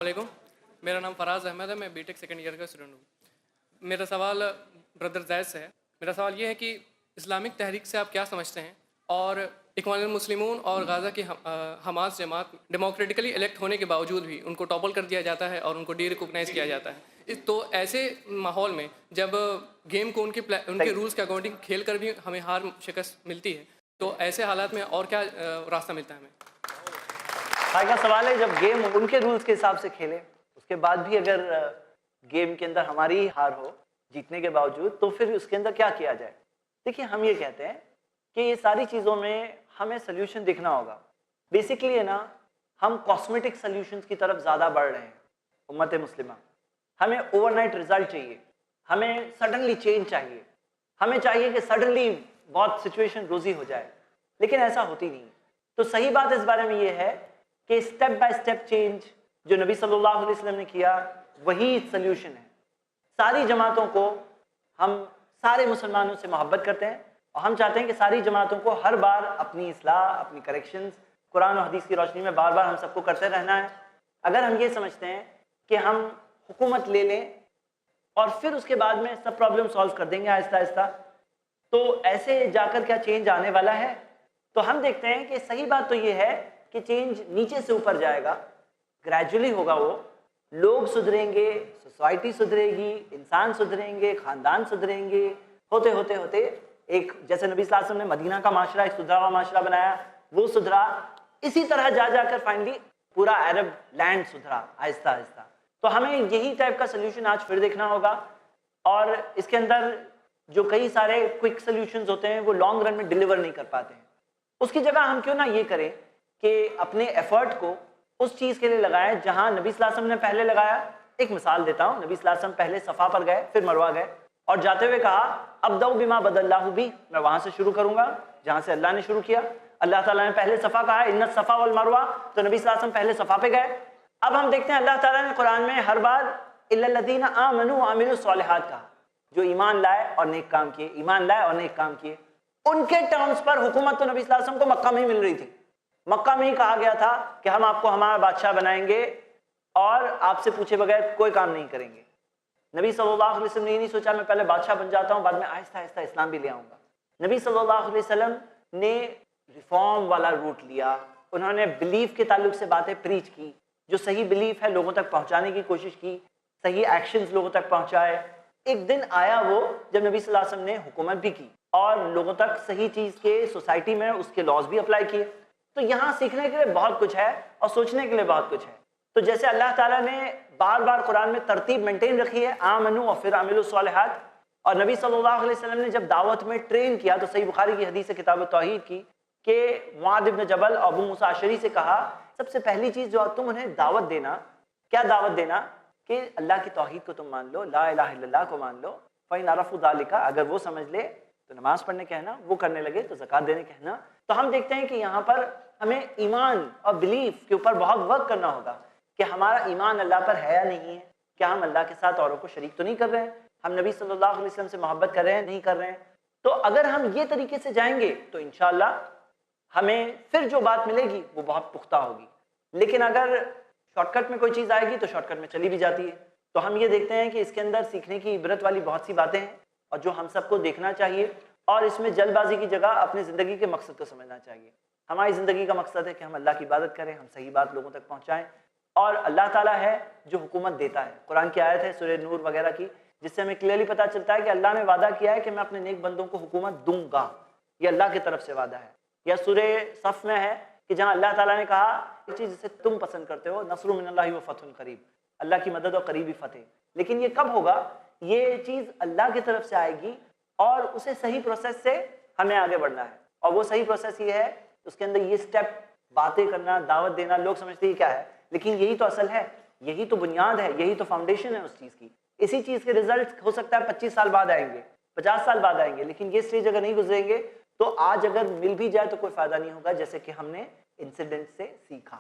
वालेकुम। मेरा नाम फराज अहमद है, मैं बीटेक सेकंड ईयर का स्टूडेंट हूँ। मेरा सवाल ब्रदर जैद से है। मेरा सवाल ये है कि इस्लामिक तहरीक से आप क्या समझते हैं, और इख्वानुल मुस्लिमून और गाज़ा की हमास जमात डेमोक्रेटिकली इलेक्ट होने के बावजूद भी उनको टॉपल कर दिया जाता है और उनको डी रिकॉग्नाइज़ किया जाता है। तो ऐसे माहौल में जब गेम को उनके रूल्स के अकॉर्डिंग खेल कर भी हमें हार शिकस्त मिलती है, तो ऐसे हालात में और क्या रास्ता मिलता है हमें? भाई का सवाल है, जब गेम उनके रूल्स के हिसाब से खेले उसके बाद भी अगर गेम के अंदर हमारी हार हो जीतने के बावजूद, तो फिर उसके अंदर क्या किया जाए। देखिए, हम ये कहते हैं कि ये सारी चीज़ों में हमें सोल्यूशन देखना होगा। बेसिकली है ना, हम कॉस्मेटिक सोल्यूशंस की तरफ ज़्यादा बढ़ रहे हैं। उम्मत मुस्लिमा, हमें ओवरनाइट रिजल्ट चाहिए, हमें सडनली चेंज चाहिए, हमें चाहिए कि सडनली बहुत सिचुएशन रोजी हो जाए, लेकिन ऐसा होती नहीं। तो सही बात इस बारे में ये है कि स्टेप बाय स्टेप चेंज जो नबी सल्लल्लाहु अलैहि वसल्लम ने किया वही सोल्यूशन है। सारी जमातों को, हम सारे मुसलमानों से मोहब्बत करते हैं और हम चाहते हैं कि सारी जमातों को हर बार अपनी इस्लाह, अपनी करेक्शंस कुरान और हदीस की रोशनी में बार बार हम सबको करते रहना है। अगर हम ये समझते हैं कि हम हुकूमत ले लें और फिर उसके बाद में सब प्रॉब्लम सॉल्व कर देंगे आहिस्ता आहिस्ता, तो ऐसे जाकर क्या चेंज आने वाला है? तो हम देखते हैं कि सही बात तो ये है कि चेंज नीचे से ऊपर जाएगा, ग्रेजुअली होगा। वो लोग सुधरेंगे, सोसाइटी सुधरेगी, इंसान सुधरेंगे, ख़ानदान सुधरेंगे, होते होते होते एक, जैसे नबी सल्लल्लाहु अलैहि वसल्लम ने मदीना का माशरा एक सुधरा हुआ माशरा बनाया, वो सुधरा। इसी तरह जा जाकर फाइनली पूरा अरब लैंड सुधरा आहिस्ता आहिस्ता। तो हमें यही टाइप का सोल्यूशन आज फिर देखना होगा। और इसके अंदर जो कई सारे क्विक सोल्यूशंस होते हैं वो लॉन्ग रन में डिलीवर नहीं कर पाते हैं। उसकी जगह हम क्यों ना ये करें कि अपने एफर्ट को उस चीज़ के लिए लगाएं जहां नबी सल्लल्लाहु अलैहि वसल्लम ने पहले लगाया। एक मिसाल देता हूं, नबी सल्लल्लाहु अलैहि वसल्लम पहले सफ़ा पर गए, फिर मरवा गए, और जाते हुए कहा अब्दउ बिमा बदल्लाहु बी, मैं वहां से शुरू करूंगा जहां से अल्लाह ने शुरू किया। अल्लाह ताला ने पहले सफ़ा कहा, इन्ना सफ़ा वल मरवा, तो नबी सल्लल्लाहु अलैहि वसल्लम पहले सफ़ा पे गए। अब हम देखते हैं अल्लाह ताला ने कुरान में हर बार इल्लल्लज़ीना आमनू व अमिलुस सालिहात कहा, जो ईमान लाए और नेक काम किए, ईमान लाए और नेक काम किए। उनके टर्म्स पर हुकूमत तो नबी सल्लल्लाहु अलैहि वसल्लम को मक्का में ही मिल रही थी। मक्का में ही कहा गया था कि हम आपको हमारा बादशाह बनाएंगे और आपसे पूछे बगैर कोई काम नहीं करेंगे। नबी सल्लल्लाहु अलैहि वसल्लम ने ये नहीं सोचा मैं पहले बादशाह बन जाता हूँ, बाद में आहिस्ता आहिस्ता इस्लाम भी ले आऊँगा। नबी सल्लल्लाहु अलैहि वसल्लम ने रिफॉर्म वाला रूट लिया। उन्होंने बिलीफ के ताल्लुक से बातें प्रीच की, जो सही बिलीफ है लोगों तक पहुँचाने की कोशिश की, सही एक्शंस लोगों तक पहुँचाए। एक दिन आया वो जब नबी सल्लल्लाहु अलैहि वसल्लम ने हुकूमत भी की और लोगों तक सही चीज़ के सोसाइटी में उसके लॉज भी अप्लाई किए। तो यहाँ सीखने के लिए बहुत कुछ है और सोचने के लिए बहुत कुछ है। तो जैसे अल्लाह ताला ने बार बार कुरान में तरतीब मेंटेन रखी है, आमनू और फिर अमिलुस सालिहात, और नबी सल्लल्लाहु अलैहि वसल्लम ने जब दावत में ट्रेन किया तो सही बुखारी की हदीस है किताब तौहीद की कि मुआद इब्न जबल और अबू मूसा अशरी से कहा सबसे पहली चीज़ जो तुम उन्हें दावत देना, क्या दावत देना? कि अल्लाह की तौहीद को तुम मान लो, ला इलाहा इल्लल्लाह को मान लो, फ़इन अरफ़ू ज़ालिका, अगर वो समझ ले तो नमाज पढ़ने कहना, वो करने लगे तो ज़कात देने कहना। तो हम देखते हैं कि यहाँ पर हमें ईमान और बिलीफ के ऊपर बहुत वर्क करना होगा कि हमारा ईमान अल्लाह पर है या नहीं है, क्या हम अल्लाह के साथ औरों को शरीक तो नहीं कर रहे हैं, हम नबी सल्लल्लाहु अलैहि वसल्लम से मोहब्बत कर रहे हैं, नहीं कर रहे हैं। तो अगर हम ये तरीके से जाएंगे तो इंशाअल्लाह हमें फिर जो बात मिलेगी वो बहुत पुख्ता होगी। लेकिन अगर शॉर्टकट में कोई चीज़ आएगी तो शॉर्टकट में चली भी जाती है। तो हम ये देखते हैं कि इसके अंदर सीखने की इबरत वाली बहुत सी बातें हैं और जो हम सबको देखना चाहिए, और इसमें जल्दबाजी की जगह अपनी ज़िंदगी के मकसद को समझना चाहिए। हमारी ज़िंदगी का मकसद है कि हम अल्लाह की इबादत करें, हम सही बात लोगों तक पहुँचाएँ, और अल्लाह ताला है जो हुकूमत देता है। कुरान की आयत है सूरह नूर वगैरह की, जिससे हमें क्लियरली पता चलता है कि अल्लाह ने वादा किया है कि मैं अपने नेक बंदों को हुकूमत दूंगा। ये अल्लाह की तरफ से वादा है। या सूरह सफ़ में है कि जहाँ अल्लाह ताला ने कहा एक चीज़ जिसे तुम पसंद करते हो, नस्रुम मिनल्लाहि व फतहुन करीब, अल्लाह की मदद और करीबी फतेह। लेकिन ये कब होगा? ये चीज़ अल्लाह की तरफ से आएगी और उसे सही प्रोसेस से हमें आगे बढ़ना है। और वो सही प्रोसेस ये है, उसके अंदर ये स्टेप, बातें करना, दावत देना, लोग समझते ही क्या है, लेकिन यही तो असल है, यही तो बुनियाद है, यही तो फाउंडेशन है उस चीज़ की। इसी चीज़ के रिजल्ट हो सकता है 25 साल बाद आएंगे, 50 साल बाद आएंगे, लेकिन ये स्टेज अगर नहीं गुजरेंगे तो आज अगर मिल भी जाए तो कोई फ़ायदा नहीं होगा, जैसे कि हमने इंसिडेंट से सीखा।